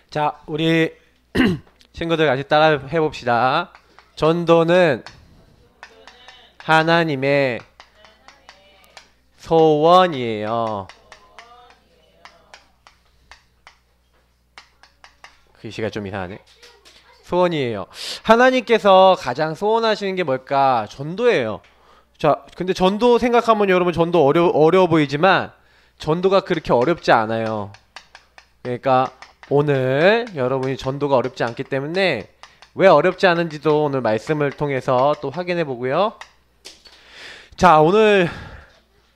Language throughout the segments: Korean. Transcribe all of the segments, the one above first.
자, 우리 친구들 같이 따라 해봅시다. 전도는 하나님의 소원이에요. 글씨가 좀 이상하네. 소원이에요. 하나님께서 가장 소원하시는 게 뭘까? 전도예요. 자, 근데 전도 생각하면 여러분 전도 어려워 보이지만 전도가 그렇게 어렵지 않아요. 그러니까 오늘 여러분이 전도가 어렵지 않기 때문에 왜 어렵지 않은지도 오늘 말씀을 통해서 또 확인해 보고요. 자, 오늘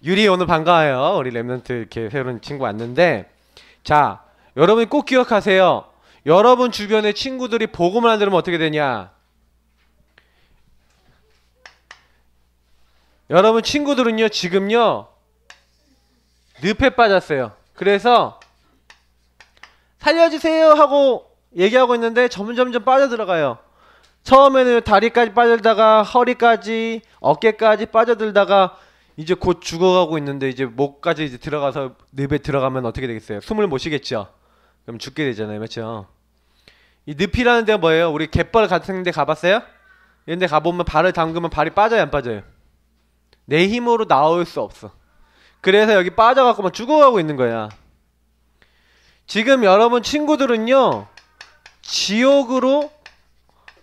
유리 오늘 반가워요. 우리 랩런트 이렇게 새로운 친구 왔는데, 자, 여러분이 꼭 기억하세요. 여러분 주변의 친구들이 복음을 안 들으면 어떻게 되냐? 여러분 친구들은요 지금요 늪에 빠졌어요. 그래서 살려주세요 하고 얘기하고 있는데 점점점 빠져들어가요. 처음에는 다리까지 빠져들다가 허리까지 어깨까지 빠져들다가 이제 곧 죽어가고 있는데 이제 목까지 이제 들어가서 늪에 들어가면 어떻게 되겠어요? 숨을 못 쉬겠죠. 그럼 죽게 되잖아요. 맞죠? 이 늪이라는 데가 뭐예요? 우리 갯벌 같은 데 가봤어요? 이런 데 가보면 발을 담그면 발이 빠져요 안 빠져요? 내 힘으로 나올 수 없어. 그래서 여기 빠져갖고 막 죽어가고 있는 거야. 지금 여러분 친구들은요 지옥으로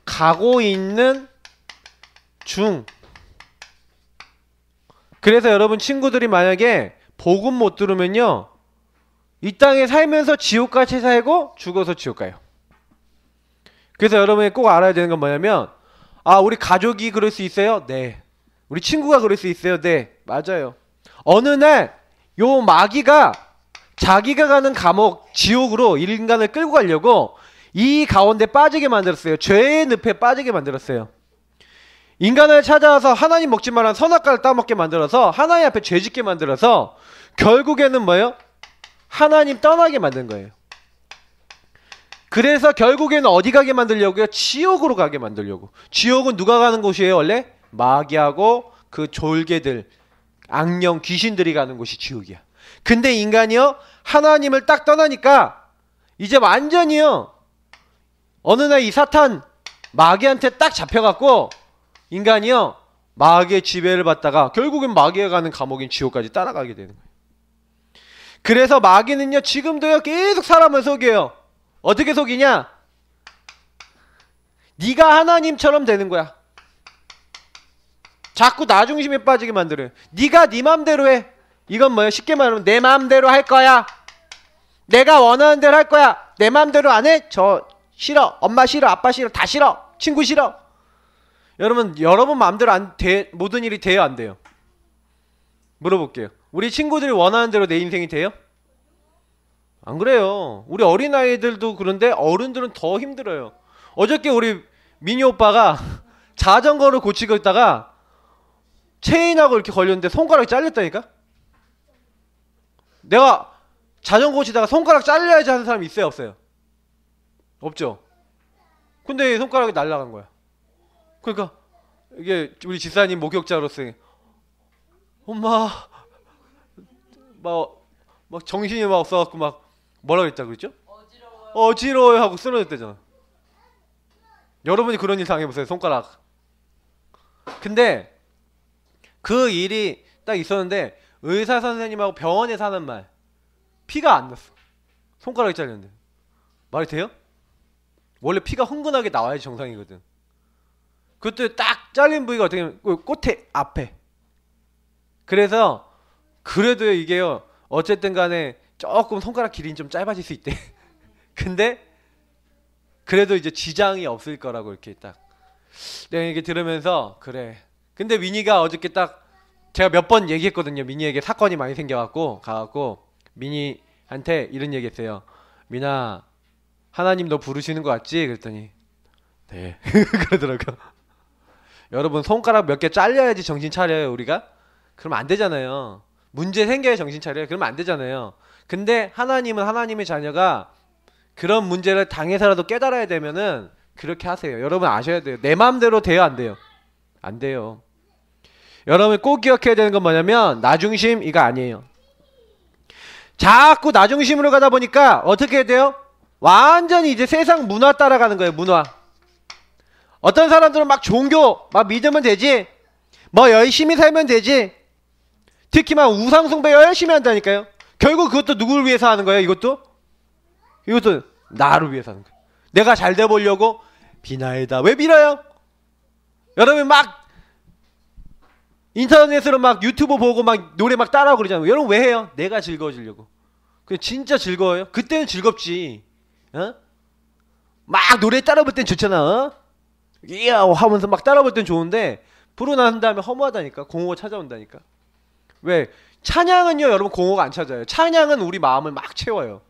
가고 있는 중. 그래서 여러분 친구들이 만약에 복음 못 들으면요 이 땅에 살면서 지옥같이 살고 죽어서 지옥 가요. 그래서 여러분이 꼭 알아야 되는 건 뭐냐면, 아, 우리 가족이 그럴 수 있어요? 네. 우리 친구가 그럴 수 있어요? 네. 맞아요. 어느 날 요 마귀가 자기가 가는 감옥 지옥으로 인간을 끌고 가려고 이 가운데 빠지게 만들었어요. 죄의 늪에 빠지게 만들었어요. 인간을 찾아와서 하나님 먹지 말라는 선악과를 따먹게 만들어서 하나님 앞에 죄짓게 만들어서 결국에는 뭐예요? 하나님 떠나게 만든 거예요. 그래서 결국에는 어디 가게 만들려고요? 지옥으로 가게 만들려고. 지옥은 누가 가는 곳이에요 원래? 마귀하고 그 졸개들, 악령, 귀신들이 가는 곳이 지옥이야. 근데 인간이요 하나님을 딱 떠나니까 이제 완전히요 어느 날 이 사탄 마귀한테 딱 잡혀갖고 인간이요 마귀의 지배를 받다가 결국엔 마귀가 가는 감옥인 지옥까지 따라가게 되는 거예요. 그래서 마귀는요 지금도요 계속 사람을 속여요. 어떻게 속이냐? 네가 하나님처럼 되는 거야. 자꾸 나 중심에 빠지게 만들어요. 네가 네 맘대로 해. 이건 뭐예요? 쉽게 말하면 내 맘대로 할 거야. 내가 원하는 대로 할 거야. 내 맘대로 안 해? 저 싫어. 엄마 싫어. 아빠 싫어. 다 싫어. 친구 싫어. 여러분 마음대로 모든 일이 돼요 안 돼요? 물어볼게요. 우리 친구들이 원하는 대로 내 인생이 돼요? 안 그래요. 우리 어린아이들도 그런데 어른들은 더 힘들어요. 어저께 우리 민희 오빠가 자전거를 고치고 있다가 체인하고 이렇게 걸렸는데 손가락이 잘렸다니까? 내가 자전거 고치다가 손가락 잘려야지 하는 사람이 있어요 없어요? 없죠? 근데 손가락이 날아간 거야. 그러니까 이게 우리 집사님 목격자로서 엄마 막 정신이 막 없어갖고 막 뭐라 그랬다고 그랬죠? 어지러워요 하고 쓰러졌대잖아. 여러분이 그런 일 당해보세요. 손가락. 근데 그 일이 딱 있었는데 의사 선생님하고 병원에 사는 말 피가 안 났어. 손가락이 잘렸는데 말이 돼요? 원래 피가 흥건하게 나와야지 정상이거든. 그때 딱 잘린 부위가 어떻게 보면 꽃에 앞에. 그래서 그래도 이게요 어쨌든 간에 조금 손가락 길이는 좀 짧아질 수 있대. 근데 그래도 이제 지장이 없을 거라고 이렇게 딱 내가 이게 들으면서 그래. 근데 미니가 어저께 딱 제가 몇 번 얘기했거든요. 미니에게 사건이 많이 생겨갖고 가갖고 미니한테 이런 얘기했어요. 미나 하나님 너 부르시는 거 같지? 그랬더니 네 그러더라고. 여러분 손가락 몇 개 잘려야지 정신 차려요 우리가? 그러면 안 되잖아요. 문제 생겨야 정신 차려요. 그러면 안 되잖아요. 근데 하나님은 하나님의 자녀가 그런 문제를 당해서라도 깨달아야 되면은 그렇게 하세요. 여러분 아셔야 돼요. 내 마음대로 돼요 안 돼요? 안 돼요. 여러분 꼭 기억해야 되는 건 뭐냐면 나 중심 이거 아니에요. 자꾸 나 중심으로 가다 보니까 어떻게 돼요? 완전히 이제 세상 문화 따라가는 거예요. 문화. 어떤 사람들은 막 종교 막 믿으면 되지, 뭐 열심히 살면 되지, 특히 막 우상숭배 열심히 한다니까요. 결국 그것도 누구를 위해서 하는 거예요? 이것도 나를 위해서 하는 거예요. 내가 잘 돼 보려고. 비나이다. 왜 빌어요? 여러분 막 인터넷으로 막 유튜브 보고 막 노래 막 따라하고 그러잖아요. 여러분 왜 해요? 내가 즐거워지려고. 그게 진짜 즐거워요? 그때는 즐겁지. 어? 막 노래 따라 볼 땐 좋잖아. 어? 이야 하면서 막 따라 볼 땐 좋은데 부르고 난 다음에 허무하다니까. 공허가 찾아온다니까. 왜? 찬양은요 여러분 공허가 안 찾아요. 찬양은 우리 마음을 막 채워요.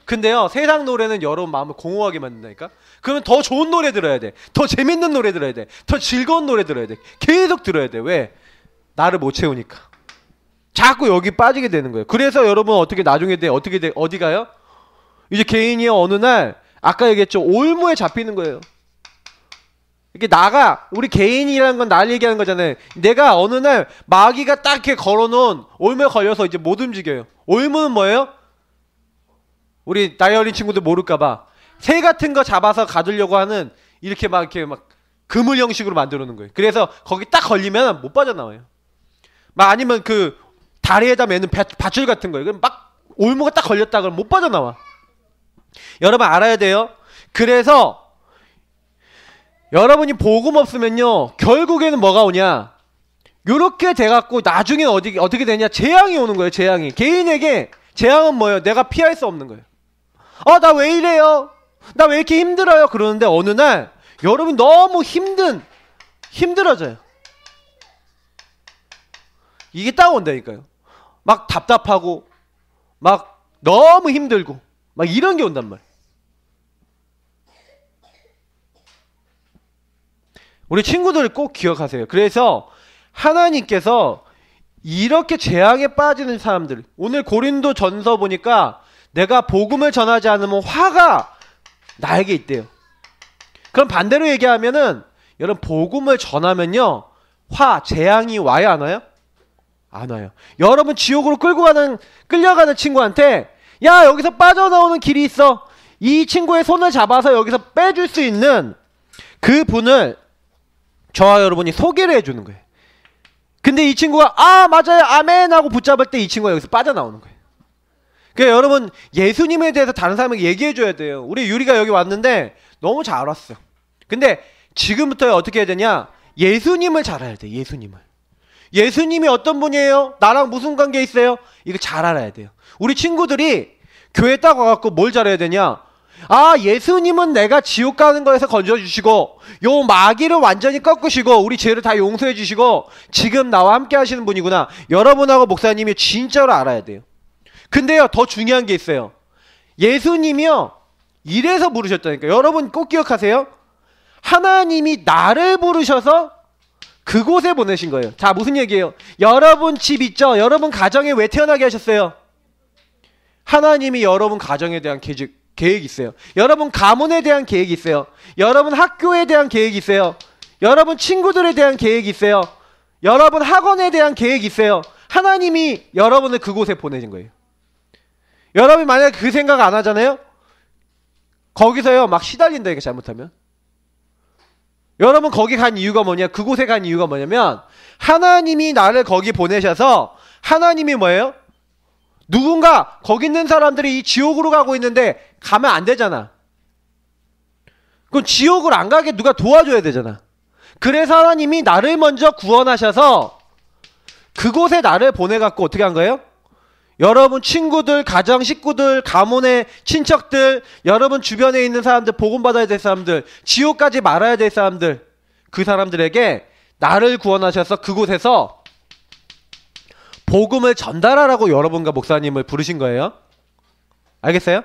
근데요 세상 노래는 여러분 마음을 공허하게 만든다니까. 그러면 더 좋은 노래 들어야 돼. 더 재밌는 노래 들어야 돼. 더 즐거운 노래 들어야 돼. 계속 들어야 돼. 왜? 나를 못 채우니까. 자꾸 여기 빠지게 되는 거예요. 그래서 여러분 어떻게 나중에 어디 가요? 이제 개인이 어느 날 아까 얘기했죠. 올무에 잡히는 거예요. 이게 우리 개인이라는 건 나를 얘기하는 거잖아요. 내가 어느 날 마귀가 딱 이렇게 걸어놓은 올무에 걸려서 이제 못 움직여요. 올무는 뭐예요? 우리 나이 어린 친구들 모를까봐 새 같은 거 잡아서 가두려고 하는 이렇게 막 그물 형식으로 만들어 놓은 거예요. 그래서 거기 딱 걸리면 못 빠져나와요. 막 아니면 그 다리에다 매는 밧줄 같은 거예요. 그럼 막 올무가 딱 걸렸다 그러면 못 빠져나와. 여러분 알아야 돼요. 그래서 여러분이 복음 없으면요 결국에는 뭐가 오냐, 요렇게 돼갖고 나중엔 어떻게 되냐, 재앙이 오는 거예요. 재앙이. 개인에게 재앙은 뭐예요? 내가 피할 수 없는 거예요. 나 왜 이래요? 나 왜 이렇게 힘들어요? 그러는데 어느 날 여러분이 너무 힘들어져요. 이게 딱 온다니까요. 막 답답하고 막 너무 힘들고 막 이런 게 온단 말이에요. 우리 친구들을 꼭 기억하세요. 그래서 하나님께서 이렇게 재앙에 빠지는 사람들, 오늘 고린도 전서 보니까 내가 복음을 전하지 않으면 화가 나에게 있대요. 그럼 반대로 얘기하면은 여러분 복음을 전하면요 재앙이 와요 안 와요? 안 와요. 여러분 지옥으로 끌려가는 친구한테 야 여기서 빠져나오는 길이 있어, 이 친구의 손을 잡아서 여기서 빼줄 수 있는 그 분을 저와 여러분이 소개를 해주는 거예요. 근데 이 친구가 맞아요 아멘 하고 붙잡을 때 이 친구가 여기서 빠져나오는 거예요. 그러니까 여러분 예수님에 대해서 다른 사람에게 얘기해줘야 돼요. 우리 유리가 여기 왔는데 너무 잘 알았어. 근데 지금부터 어떻게 해야 되냐, 예수님을 잘 알아야 돼. 예수님이 어떤 분이에요? 나랑 무슨 관계 있어요? 이거 잘 알아야 돼요. 우리 친구들이 교회 딱 와갖고 뭘 잘해야 되냐, 예수님은 내가 지옥 가는 거에서 건져주시고 요 마귀를 완전히 꺾으시고 우리 죄를 다 용서해 주시고 지금 나와 함께 하시는 분이구나. 여러분하고 목사님이 진짜로 알아야 돼요. 근데요 더 중요한 게 있어요. 예수님이요 이래서 부르셨다니까. 여러분 꼭 기억하세요. 하나님이 나를 부르셔서 그곳에 보내신 거예요. 자 무슨 얘기예요? 여러분 집 있죠? 여러분 가정에 왜 태어나게 하셨어요? 하나님이 여러분 가정에 대한 계획이 있어요. 여러분 가문에 대한 계획이 있어요. 여러분 학교에 대한 계획이 있어요. 여러분 친구들에 대한 계획이 있어요. 여러분 학원에 대한 계획이 있어요. 하나님이 여러분을 그곳에 보내신 거예요. 여러분이 만약에 그 생각 안 하잖아요? 거기서요 막 시달린다니까 잘못하면. 여러분 거기 간 이유가 뭐냐, 그곳에 간 이유가 뭐냐면 하나님이 나를 거기 보내셔서, 하나님이 뭐예요? 누군가 거기 있는 사람들이 이 지옥으로 가고 있는데 가면 안 되잖아. 그럼 지옥을 안 가게 누가 도와줘야 되잖아. 그래서 하나님이 나를 먼저 구원하셔서 그곳에 나를 보내갖고 어떻게 한 거예요? 여러분 친구들, 가정 식구들, 가문의 친척들, 여러분 주변에 있는 사람들, 복음 받아야 될 사람들, 지옥 가지 말아야 될 사람들, 그 사람들에게 나를 구원하셔서 그곳에서 복음을 전달하라고 여러분과 목사님을 부르신 거예요. 알겠어요?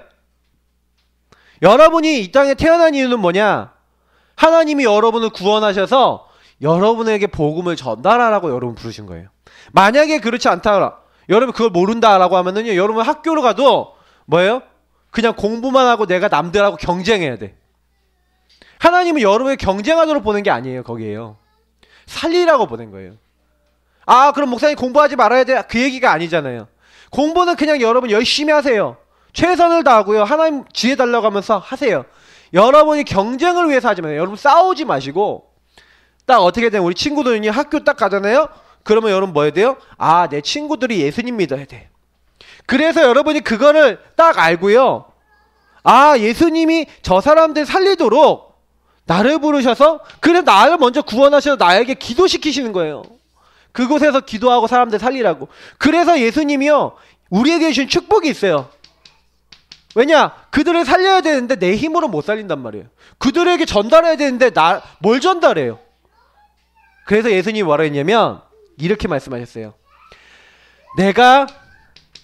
여러분이 이 땅에 태어난 이유는 뭐냐? 하나님이 여러분을 구원하셔서 여러분에게 복음을 전달하라고 여러분 부르신 거예요. 만약에 그렇지 않다, 여러분 그걸 모른다라고 하면은요, 여러분 학교로 가도 뭐예요? 그냥 공부만 하고 내가 남들하고 경쟁해야 돼. 하나님은 여러분을 경쟁하도록 보낸 게 아니에요. 거기에요. 살리라고 보낸 거예요. 그럼 목사님 공부하지 말아야 돼, 그 얘기가 아니잖아요. 공부는 그냥 여러분 열심히 하세요. 최선을 다하고요. 하나님 지혜 달라고 하면서 하세요. 여러분이 경쟁을 위해서 하지 마세요. 여러분 싸우지 마시고 딱 어떻게 되면 우리 친구들이 학교 딱 가잖아요. 그러면 여러분 뭐 해야 돼요? 아, 내 친구들이 예수님 믿어야 돼. 그래서 여러분이 그거를 딱 알고요. 아, 예수님이 저 사람들 살리도록 나를 부르셔서 그래 나를 먼저 구원하셔서 나에게 기도시키시는 거예요. 그곳에서 기도하고 사람들 살리라고. 그래서 예수님이요 우리에게 주신 축복이 있어요. 왜냐? 그들을 살려야 되는데 내 힘으로 못 살린단 말이에요. 그들에게 전달해야 되는데 뭘 전달해요? 그래서 예수님이 뭐라 했냐면 이렇게 말씀하셨어요. 내가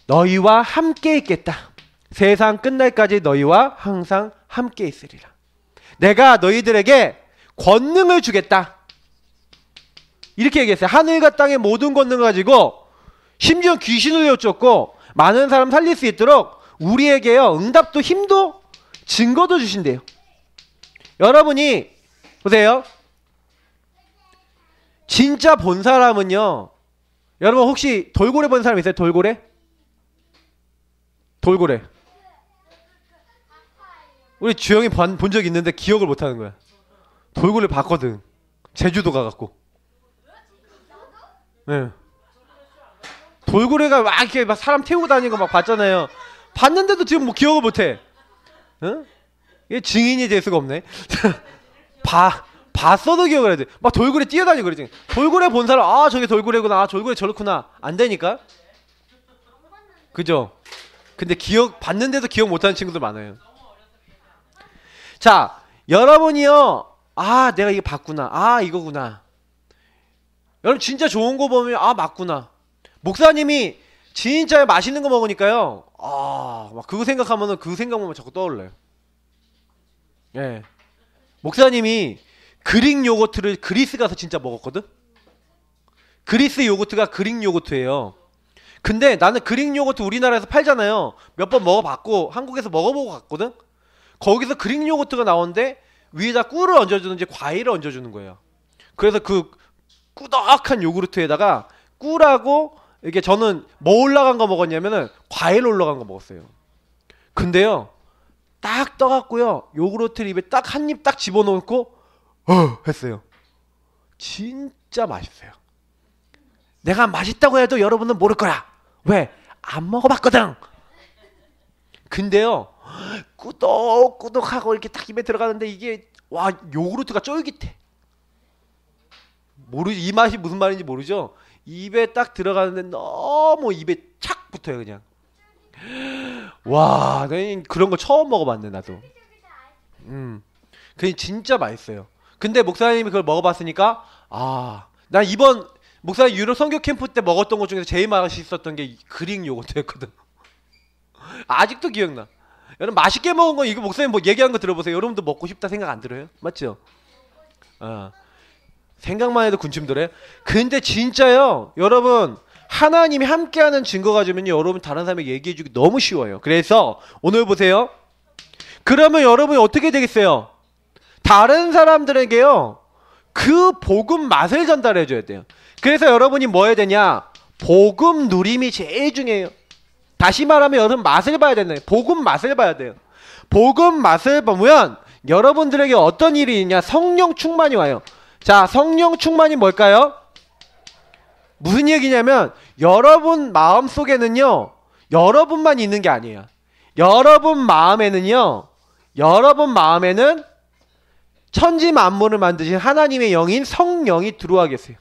너희와 함께 있겠다. 세상 끝날까지 너희와 항상 함께 있으리라. 내가 너희들에게 권능을 주겠다. 이렇게 얘기했어요. 하늘과 땅의 모든 권능을 가지고 심지어 귀신을 내쫓고 많은 사람 살릴 수 있도록 우리에게요 응답도 힘도 증거도 주신대요. 여러분이 보세요. 진짜 본 사람은요. 여러분 혹시 돌고래 본 사람 있어요? 돌고래? 돌고래. 우리 주영이 본 적 있는데 기억을 못하는 거야. 돌고래 봤거든. 제주도 가갖고. 네. 돌고래가 막 이렇게 막 사람 태우고 다니는 거 막 봤잖아요. 봤는데도 지금 뭐 기억을 못해. 응? 이게 증인이 될 수가 없네. 봤어도 기억을 해야 돼. 막 돌고래 뛰어다니고 그러지. 돌고래 본 사람 아 저게 돌고래구나. 아 돌고래 저렇구나. 안 되니까. 그죠? 근데 봤는데도 기억 못하는 친구들 많아요. 자, 여러분이요. 아 내가 이게 봤구나. 아 이거구나. 여러분 진짜 좋은 거 보면 아 맞구나. 목사님이 진짜 맛있는 거 먹으니까요. 아, 막 그거 생각하면은 그 생각만 자꾸 떠올라요. 예. 목사님이 그릭 요거트를 그리스 가서 진짜 먹었거든? 그리스 요거트가 그릭 요거트예요. 근데 나는 그릭 요거트 우리나라에서 팔잖아요. 몇 번 먹어봤고 한국에서 먹어보고 갔거든? 거기서 그릭 요거트가 나오는데 위에다 꿀을 얹어주는지 과일을 얹어주는 거예요. 그래서 그 꾸덕한 요구르트에다가 꿀하고 이게 저는 뭐 올라간 거 먹었냐면은 과일 올라간 거 먹었어요. 근데요 딱 떠갖고요 요구르트를 입에 딱 한 입 딱 집어넣고 했어요. 진짜 맛있어요. 내가 맛있다고 해도 여러분은 모를 거야. 왜? 안 먹어봤거든. 근데요 꾸덕꾸덕하고 이렇게 딱 입에 들어가는데 이게 와 요구르트가 쫄깃해. 모르지 이 맛이 무슨 말인지 모르죠. 입에 딱 들어가는데 너무 입에 착 붙어요 그냥. 와, 난 그런 거 처음 먹어봤네 나도. 그게 진짜 맛있어요. 근데 목사님이 그걸 먹어봤으니까 아, 난 이번 목사님 유럽 선교 캠프 때 먹었던 것 중에서 제일 맛있었던 게 그릭 요거트였거든. 아직도 기억나. 여러분 맛있게 먹은 거 이거 목사님 뭐 얘기한 거 들어보세요. 여러분도 먹고 싶다 생각 안 들어요? 맞죠? 생각만 해도 군침 돌아요. 근데 진짜요 여러분 하나님이 함께하는 증거 가지면요 여러분 다른 사람에게 얘기해주기 너무 쉬워요. 그래서 오늘 보세요. 그러면 여러분이 어떻게 되겠어요? 다른 사람들에게요 그 복음 맛을 전달해줘야 돼요. 그래서 여러분이 뭐 해야 되냐? 복음 누림이 제일 중요해요. 다시 말하면 여러분 맛을 봐야 되네. 복음 맛을 봐야 돼요. 복음 맛을 보면 여러분들에게 어떤 일이 있냐? 성령 충만이 와요. 자, 성령 충만이 뭘까요? 무슨 얘기냐면 여러분 마음속에는요 여러분만 있는 게 아니에요. 여러분 마음에는 천지 만물을 만드신 하나님의 영인 성령이 들어와 계세요.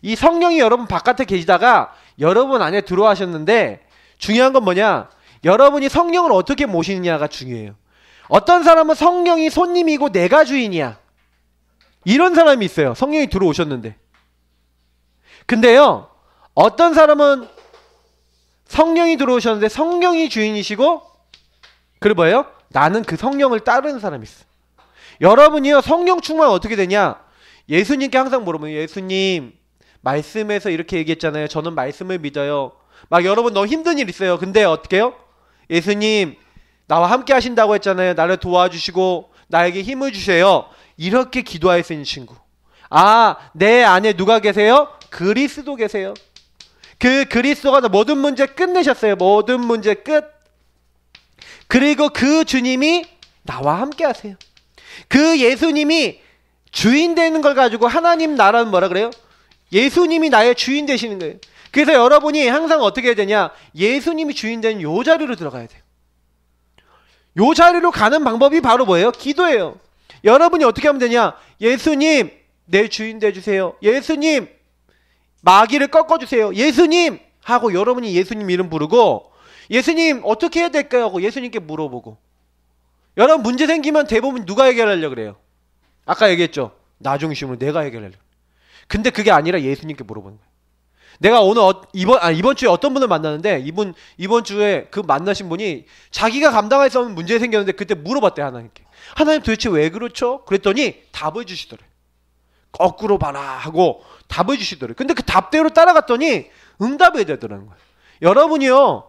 이 성령이 여러분 바깥에 계시다가 여러분 안에 들어와셨는데 중요한 건 뭐냐? 여러분이 성령을 어떻게 모시느냐가 중요해요. 어떤 사람은 성령이 손님이고 내가 주인이야. 이런 사람이 있어요. 성령이 들어오셨는데. 근데요 어떤 사람은 성령이 들어오셨는데 성령이 주인이시고 그리고 뭐예요? 나는 그 성령을 따르는 사람이 있어. 여러분이요 성령 충만 어떻게 되냐? 예수님께 항상 물어보면 예수님 말씀에서 이렇게 얘기했잖아요. 저는 말씀을 믿어요. 막 여러분 너무 힘든 일 있어요. 근데 어떻게 해요? 예수님 나와 함께 하신다고 했잖아요. 나를 도와주시고 나에게 힘을 주세요. 이렇게 기도할 수 있는 친구. 아, 내 안에 누가 계세요? 그리스도 계세요. 그 그리스도가 모든 문제 끝내셨어요. 모든 문제 끝. 그리고 그 주님이 나와 함께 하세요. 그 예수님이 주인 되는 걸 가지고 하나님 나라는 뭐라 그래요? 예수님이 나의 주인 되시는 거예요. 그래서 여러분이 항상 어떻게 해야 되냐? 예수님이 주인 되는 요 자리로 들어가야 돼요. 요 자리로 가는 방법이 바로 뭐예요? 기도예요. 여러분이 어떻게 하면 되냐? 예수님, 내 주인 되주세요. 예수님, 마귀를 꺾어주세요. 예수님! 하고 여러분이 예수님 이름 부르고, 예수님 어떻게 해야 될까요? 하고 예수님께 물어보고. 여러분 문제 생기면 대부분 누가 해결하려고 그래요? 아까 얘기했죠? 나 중심으로 내가 해결하려고. 근데 그게 아니라 예수님께 물어보는 거예요. 내가 오늘 이번 주에 어떤 분을 만났는데 이번 주에 그 만나신 분이 자기가 감당할 수 없는 문제 생겼는데 그때 물어봤대 하나님께. 하나님 도대체 왜 그렇죠? 그랬더니 답을 주시더래. 거꾸로 봐라 하고 답을 주시더래. 근데 그 답대로 따라갔더니 응답이 되더라는 거예요. 여러분이요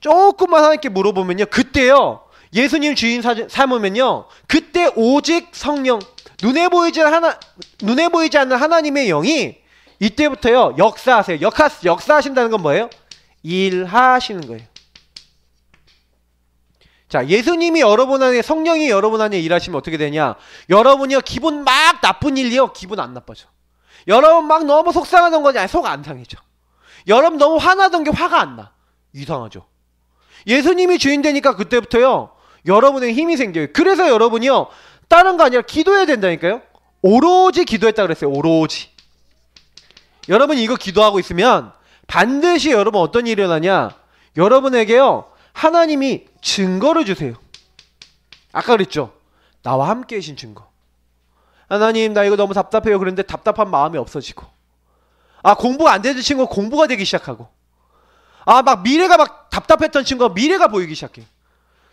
조금만 하나님께 물어보면요 그때요 예수님 주인 삼으면요 그때 오직 성령 눈에 보이지 않는 하나님의 영이 이때부터요 역사하세요. 역사하신다는 건 뭐예요? 일하시는 거예요. 자, 예수님이 여러분 안에, 성령이 여러분 안에 일하시면 어떻게 되냐? 여러분이요 기분 막 나쁜 일이요 기분 안 나빠져. 여러분 막 너무 속상하던 거냐? 속 안 상해져. 여러분 너무 화나던 게 화가 안 나. 이상하죠. 예수님이 주인 되니까 그때부터요 여러분의 힘이 생겨요. 그래서 여러분이요 다른 거 아니라 기도해야 된다니까요. 오로지 기도했다 그랬어요. 오로지. 여러분이 이거 기도하고 있으면 반드시 여러분 어떤 일이 일어나냐? 여러분에게요 하나님이 증거를 주세요. 아까 그랬죠? 나와 함께 계신 증거. 하나님 나 이거 너무 답답해요. 그런데 답답한 마음이 없어지고, 아 공부가 안 되는 친구가 공부가 되기 시작하고, 아 막 미래가 막 답답했던 친구가 미래가 보이기 시작해.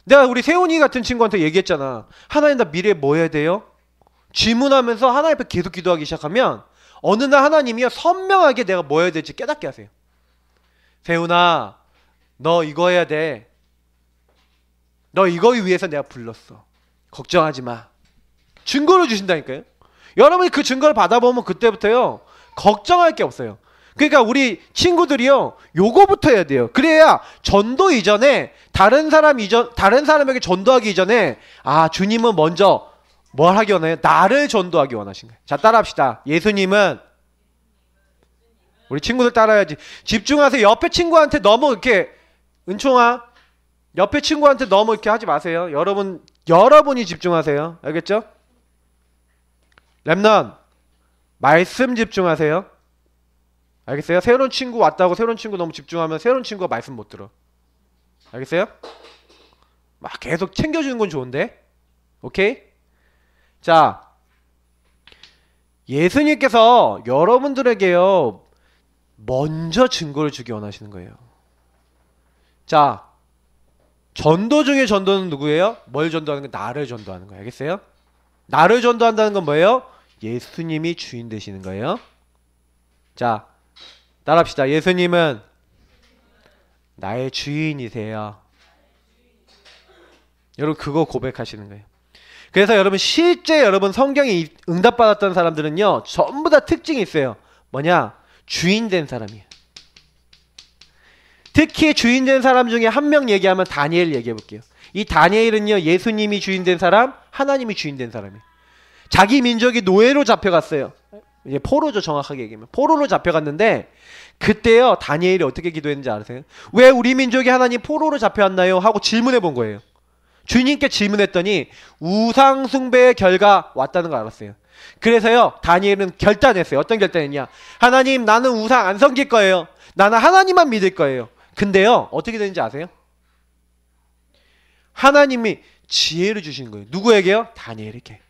내가 우리 세훈이 같은 친구한테 얘기했잖아. 하나님 나 미래에 뭐 해야 돼요? 질문하면서 하나님 앞에 계속 기도하기 시작하면 어느 날 하나님이요 선명하게 내가 뭐 해야 될지 깨닫게 하세요. 세훈아 너 이거 해야 돼. 너 이거 위해서 내가 불렀어. 걱정하지 마. 증거를 주신다니까요. 여러분이 그 증거를 받아보면 그때부터요 걱정할 게 없어요. 그러니까 우리 친구들이요 요거부터 해야 돼요. 그래야 전도 이전에 다른 사람에게 전도하기 이전에 아 주님은 먼저 뭘 하기 원해요? 나를 전도하기 원하신 거예요. 자 따라합시다. 예수님은 우리 친구들 따라야지. 집중하세요. 옆에 친구한테 너무 이렇게 은총아 옆에 친구한테 너무 이렇게 하지 마세요. 여러분이 집중하세요. 알겠죠? 렘넌 말씀 집중하세요. 알겠어요? 새로운 친구 왔다고 새로운 친구 너무 집중하면 새로운 친구가 말씀 못 들어. 알겠어요? 막 계속 챙겨주는 건 좋은데 오케이? 자 예수님께서 여러분들에게요 먼저 증거를 주기 원하시는 거예요. 자 전도 중에 전도는 누구예요? 뭘 전도하는 거예요? 나를 전도하는 거예요. 알겠어요? 나를 전도한다는 건 뭐예요? 예수님이 주인 되시는 거예요. 자 따라합시다. 예수님은 나의 주인이세요. 여러분 그거 고백하시는 거예요. 그래서 여러분 실제 여러분 성경에 응답받았던 사람들은요 전부 다 특징이 있어요. 뭐냐? 주인 된 사람이에요. 특히 주인 된 사람 중에 한 명 얘기하면 다니엘 얘기해 볼게요. 이 다니엘은요 예수님이 주인 된 사람, 하나님이 주인 된 사람이에요. 자기 민족이 노예로 잡혀갔어요. 이제 포로죠. 정확하게 얘기하면 포로로 잡혀갔는데 그때요 다니엘이 어떻게 기도했는지 아세요? 왜 우리 민족이 하나님 포로로 잡혀왔나요? 하고 질문해 본 거예요. 주님께 질문했더니 우상 숭배의 결과 왔다는 걸 알았어요. 그래서요 다니엘은 결단했어요. 어떤 결단했냐? 하나님 나는 우상 안 섬길 거예요. 나는 하나님만 믿을 거예요. 근데요 어떻게 되는지 아세요? 하나님이 지혜를 주신 거예요. 누구에게요? 다니엘에게.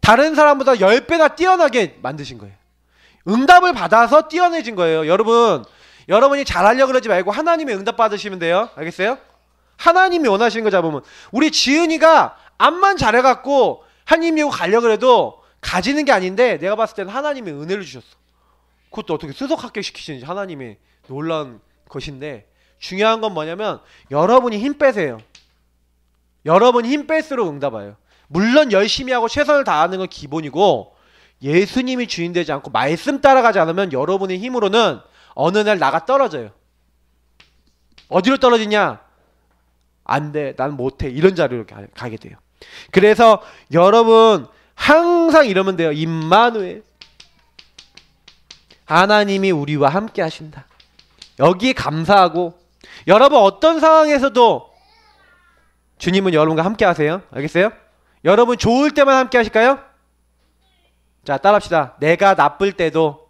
다른 사람보다 10배나 뛰어나게 만드신 거예요. 응답을 받아서 뛰어내진 거예요. 여러분이 잘하려고 그러지 말고 하나님의 응답 받으시면 돼요. 알겠어요? 하나님이 원하시는 거 잡으면. 우리 지은이가 암만 잘해갖고 하나님 이고 가려고 해도 가지는 게 아닌데 내가 봤을 때는 하나님이 은혜를 주셨어. 그것도 어떻게 수석 합격시키시는지 하나님의 놀라운 것인데 중요한 건 뭐냐면 여러분이 힘 빼세요. 여러분이 힘 뺄수록 응답 와요. 물론 열심히 하고 최선을 다하는 건 기본이고 예수님이 주인 되지 않고 말씀 따라가지 않으면 여러분의 힘으로는 어느 날 나가 떨어져요. 어디로 떨어지냐? 안 돼, 난 못해, 이런 자리로 가게 돼요. 그래서 여러분 항상 이러면 돼요. 임마누엘, 하나님이 우리와 함께 하신다. 여기에 감사하고, 여러분 어떤 상황에서도 주님은 여러분과 함께 하세요. 알겠어요? 여러분 좋을 때만 함께 하실까요? 자, 따라합시다. 내가 나쁠 때도,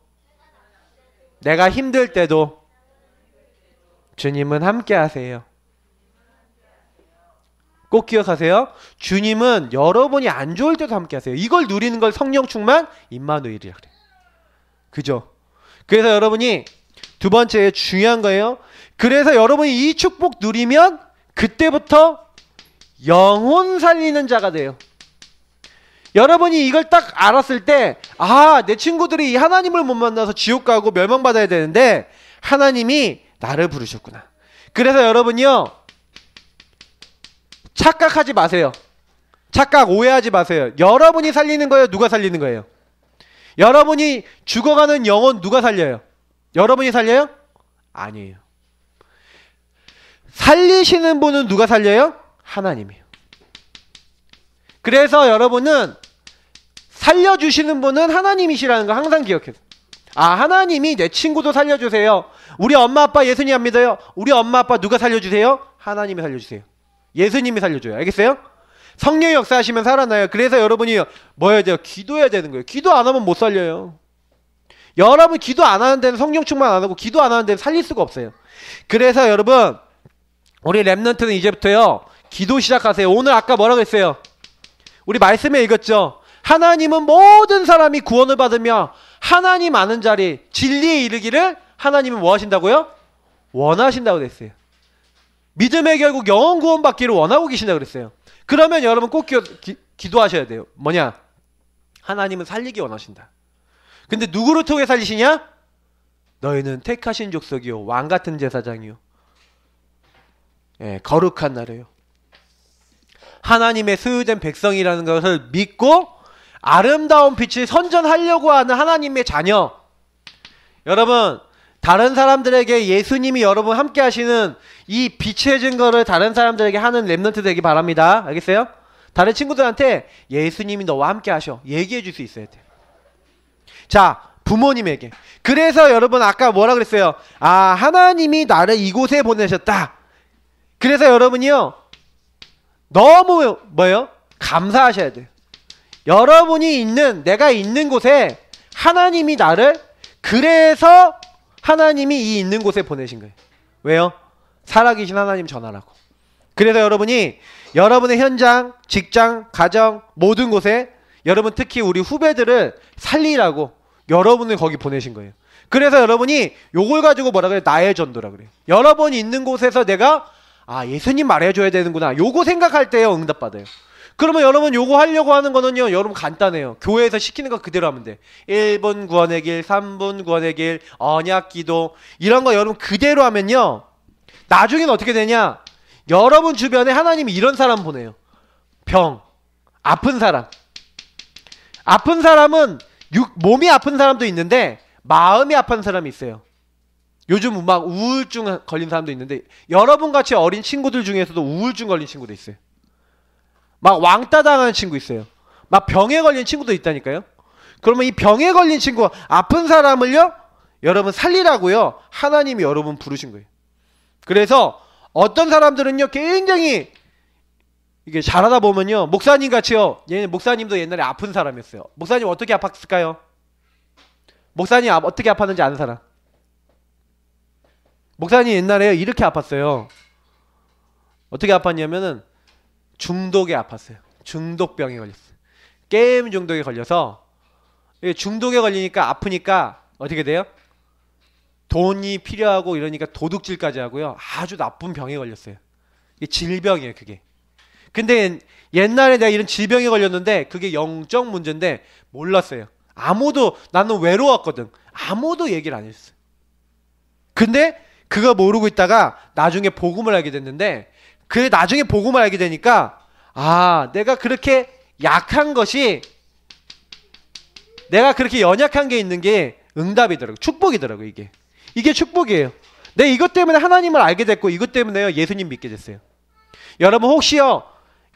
내가 힘들 때도 주님은 함께 하세요. 꼭 기억하세요. 주님은 여러분이 안 좋을 때도 함께 하세요. 이걸 누리는 걸 성령 충만 임마누엘이라 그래요. 그죠? 그래서 여러분이 두 번째 중요한 거예요. 그래서 여러분이 이 축복 누리면 그때부터 영혼 살리는 자가 돼요. 여러분이 이걸 딱 알았을 때, 아, 내 친구들이 이 하나님을 못 만나서 지옥 가고 멸망받아야 되는데 하나님이 나를 부르셨구나. 그래서 여러분이요, 착각하지 마세요. 착각, 오해하지 마세요. 여러분이 살리는 거예요? 누가 살리는 거예요? 여러분이 죽어가는 영혼 누가 살려요? 여러분이 살려요? 아니에요. 살리시는 분은 누가 살려요? 하나님이에요. 그래서 여러분은 살려주시는 분은 하나님이시라는 거 항상 기억해요. 아, 하나님이 내 친구도 살려주세요. 우리 엄마 아빠 예수님 안 믿어요? 우리 엄마 아빠 누가 살려주세요? 하나님이 살려주세요. 예수님이 살려줘요. 알겠어요? 성령의 역사하시면 살아나요. 그래서 여러분이 뭐 해야 돼요? 기도해야 되는 거예요. 기도 안 하면 못 살려요. 여러분 기도 안 하는 데는 성령 충만 안 하고, 기도 안 하는 데는 살릴 수가 없어요. 그래서 여러분, 우리 랩넌트는 이제부터요, 기도 시작하세요. 오늘 아까 뭐라고 했어요? 우리 말씀에 읽었죠? 하나님은 모든 사람이 구원을 받으며 하나님 아는 자리, 진리에 이르기를 하나님은 뭐 하신다고요? 원하신다고 그랬어요. 믿음의 결국 영원 구원 받기를 원하고 계신다고 그랬어요. 그러면 여러분 꼭 기도하셔야 돼요. 뭐냐? 하나님은 살리기 원하신다. 근데 누구를 통해 살리시냐? 너희는 택하신 족속이요, 왕같은 제사장이요, 예, 거룩한 나라요, 하나님의 소유된 백성이라는 것을 믿고 아름다운 빛을 선전하려고 하는 하나님의 자녀. 여러분, 다른 사람들에게 예수님이 여러분 함께 하시는 이 빛의 증거를 다른 사람들에게 하는 랩넌트 되기 바랍니다. 알겠어요? 다른 친구들한테 예수님이 너와 함께 하셔 얘기해 줄 수 있어야 돼요. 자, 부모님에게. 그래서 여러분 아까 뭐라 그랬어요? 아, 하나님이 나를 이곳에 보내셨다. 그래서 여러분이요, 너무 뭐예요? 감사하셔야 돼요. 여러분이 있는, 내가 있는 곳에 하나님이 나를, 그래서 하나님이 이 있는 곳에 보내신 거예요. 왜요? 살아계신 하나님 전하라고. 그래서 여러분이 여러분의 현장, 직장, 가정 모든 곳에 여러분, 특히 우리 후배들을 살리라고 여러분을 거기 보내신 거예요. 그래서 여러분이 요걸 가지고 뭐라 그래요? 나의 전도라 그래요. 여러분이 있는 곳에서 내가, 아, 예수님 말해줘야 되는구나, 요거 생각할 때요 응답받아요. 그러면 여러분 요거 하려고 하는 거는요, 여러분 간단해요. 교회에서 시키는 거 그대로 하면 돼. 1분 구원의 길, 3분 구원의 길, 언약 기도, 이런 거 여러분 그대로 하면요, 나중에는 어떻게 되냐? 여러분 주변에 하나님이 이런 사람 보내요. 병, 아픈 사람. 아픈 사람은 몸이 아픈 사람도 있는데 마음이 아픈 사람이 있어요. 요즘 막 우울증 걸린 사람도 있는데, 여러분같이 어린 친구들 중에서도 우울증 걸린 친구도 있어요. 막 왕따 당하는 친구 있어요. 막 병에 걸린 친구도 있다니까요. 그러면 이 병에 걸린 친구, 아픈 사람을요, 여러분 살리라고요, 하나님이 여러분 부르신 거예요. 그래서 어떤 사람들은요 굉장히 이게 잘하다 보면요, 목사님 같이요, 목사님도 옛날에 아픈 사람이었어요. 목사님 어떻게 아팠을까요? 목사님 어떻게 아팠는지 아는 사람? 목사님 옛날에 이렇게 아팠어요. 어떻게 아팠냐면은 중독에 아팠어요. 중독병에 걸렸어요. 게임 중독에 걸려서, 중독에 걸리니까 아프니까 어떻게 돼요? 돈이 필요하고 이러니까 도둑질까지 하고요, 아주 나쁜 병에 걸렸어요. 이게 질병이에요, 그게. 근데 옛날에 내가 이런 질병에 걸렸는데 그게 영적 문제인데 몰랐어요. 아무도, 나는 외로웠거든. 아무도 얘기를 안 했어요. 근데 그거 모르고 있다가 나중에 복음을 알게 됐는데, 그 나중에 복음을 알게 되니까, 아, 내가 그렇게 약한 것이, 내가 그렇게 연약한 게 있는 게 응답이더라고요. 축복이더라고요. 이게 축복이에요. 내 이것 때문에 하나님을 알게 됐고, 이것 때문에요 예수님 믿게 됐어요. 여러분 혹시요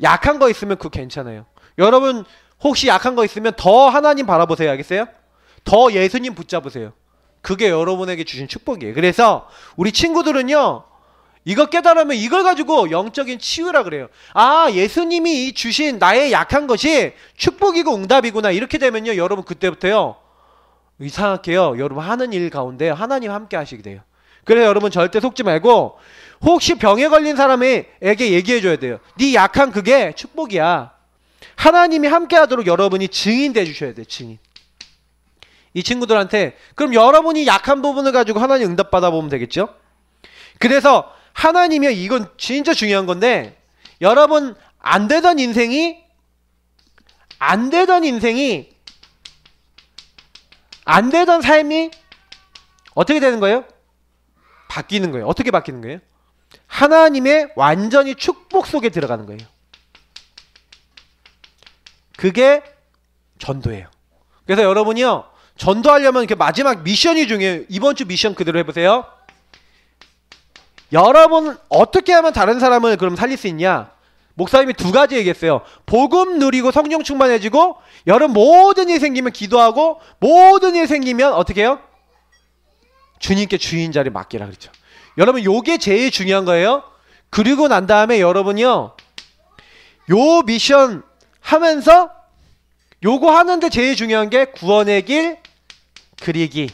약한 거 있으면 그거 괜찮아요. 여러분 혹시 약한 거 있으면 더 하나님 바라보세요. 알겠어요? 더 예수님 붙잡으세요. 그게 여러분에게 주신 축복이에요. 그래서 우리 친구들은요 이거 깨달으면 이걸 가지고 영적인 치유라 그래요. 아, 예수님이 주신 나의 약한 것이 축복이고 응답이구나. 이렇게 되면요 여러분 그때부터요 이상하게요 여러분 하는 일 가운데 하나님 함께 하시게 돼요. 그래서 여러분 절대 속지 말고 혹시 병에 걸린 사람에게 얘기해 줘야 돼요. 네 약한 그게 축복이야. 하나님이 함께 하도록 여러분이 증인 돼 주셔야 돼요. 증인. 이 친구들한테 그럼 여러분이 약한 부분을 가지고 하나님 응답 받아보면 되겠죠. 그래서 하나님이 이건 진짜 중요한 건데 여러분 안 되던 인생이 안 되던 삶이 어떻게 되는 거예요? 바뀌는 거예요. 어떻게 바뀌는 거예요? 하나님의 완전히 축복 속에 들어가는 거예요. 그게 전도예요. 그래서 여러분이요 전도하려면 이렇게 마지막 미션이 중요해요. 이번 주 미션 그대로 해보세요. 여러분 어떻게 하면 다른 사람을 그럼 살릴 수 있냐? 목사님이 두 가지 얘기했어요. 복음 누리고 성령 충만해지고 여러분 모든 일 생기면 기도하고 모든 일 생기면 어떻게 해요? 주님께 주인 자리 맡기라 그랬죠. 여러분 요게 제일 중요한 거예요. 그리고 난 다음에 여러분이요 요 미션 하면서 요거 하는데 제일 중요한 게 구원의 길 그리기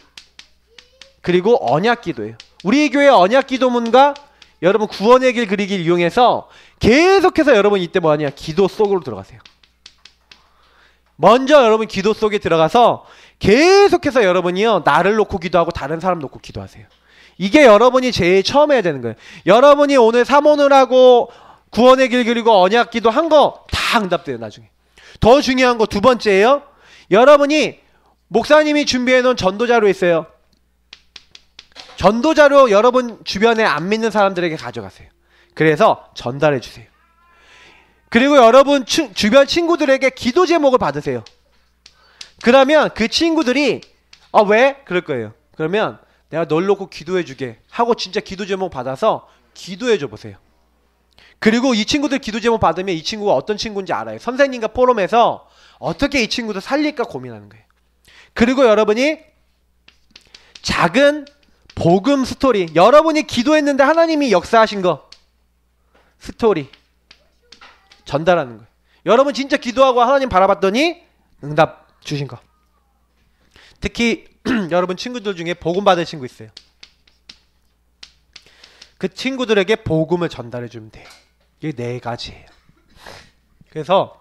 그리고 언약 기도예요. 우리 교회 언약 기도문과 여러분 구원의 길 그리기를 이용해서 계속해서 여러분 이때 뭐하냐 기도 속으로 들어가세요. 먼저 여러분 기도 속에 들어가서 계속해서 여러분이요 나를 놓고 기도하고 다른 사람 놓고 기도하세요. 이게 여러분이 제일 처음 해야 되는 거예요. 여러분이 오늘 사모를 하고 구원의 길 그리고 언약 기도 한 거 다 응답돼요. 나중에 더 중요한 거 두 번째예요. 여러분이 목사님이 준비해 놓은 전도자료 있어요. 전도자료 여러분 주변에 안 믿는 사람들에게 가져가세요. 그래서 전달해 주세요. 그리고 여러분 주변 친구들에게 기도 제목을 받으세요. 그러면 그 친구들이 왜? 그럴 거예요. 그러면 내가 널 놓고 기도해 주게 하고 진짜 기도 제목 받아서 기도해 줘 보세요. 그리고 이 친구들 기도 제목 받으면 이 친구가 어떤 친구인지 알아요. 선생님과 포럼에서 어떻게 이 친구들 살릴까 고민하는 거예요. 그리고 여러분이 작은 복음 스토리 여러분이 기도했는데 하나님이 역사하신 거 스토리 전달하는 거예요. 여러분 진짜 기도하고 하나님 바라봤더니 응답 주신 거. 특히 여러분 친구들 중에 복음 받은 친구 있어요. 그 친구들에게 복음을 전달해 주면 돼요. 이게 네 가지예요. 그래서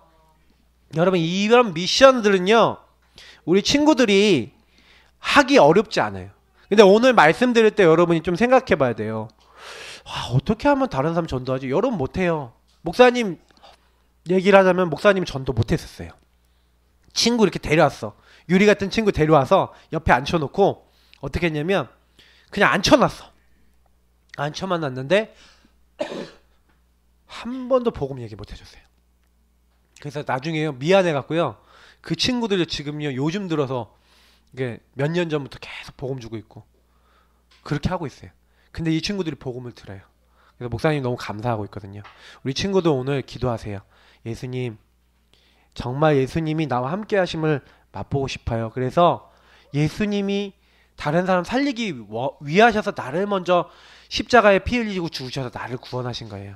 여러분 이런 미션들은요 우리 친구들이 하기 어렵지 않아요. 근데 오늘 말씀드릴 때 여러분이 좀 생각해 봐야 돼요. 어떻게 하면 다른 사람 전도하지? 여러분 못해요. 목사님 얘기를 하자면 목사님 전도 못했었어요. 친구 이렇게 데려왔어. 유리 같은 친구 데려와서 옆에 앉혀놓고 어떻게 했냐면 그냥 앉혀놨어. 앉혀만 놨는데 한 번도 복음 얘기 못 해줬어요. 그래서 나중에요 미안해갖고요 그 친구들이 지금요 요즘 들어서 이게 몇 년 전부터 계속 복음 주고 있고 그렇게 하고 있어요. 근데 이 친구들이 복음을 들어요. 그래서 목사님 너무 감사하고 있거든요. 우리 친구도 오늘 기도하세요. 예수님 정말 예수님이 나와 함께 하심을 맛보고 싶어요. 그래서 예수님이 다른 사람 살리기 위하셔서 나를 먼저 십자가에 피 흘리고 죽으셔서 나를 구원하신 거예요.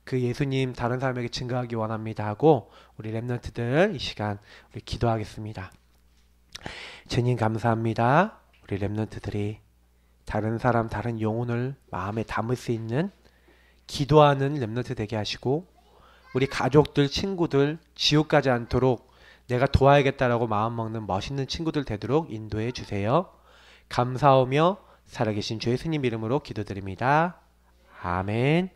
그 예수님 다른 사람에게 증거하기 원합니다 하고 우리 랩런트들 이 시간 우리 기도하겠습니다. 주님 감사합니다. 우리 랩런트들이 다른 사람 다른 영혼을 마음에 담을 수 있는 기도하는 랩런트 되게 하시고 우리 가족들 친구들 지옥 가지 않도록 내가 도와야겠다라고 마음먹는 멋있는 친구들 되도록 인도해 주세요. 감사하며 살아계신 주 예수님 이름으로 기도드립니다. 아멘.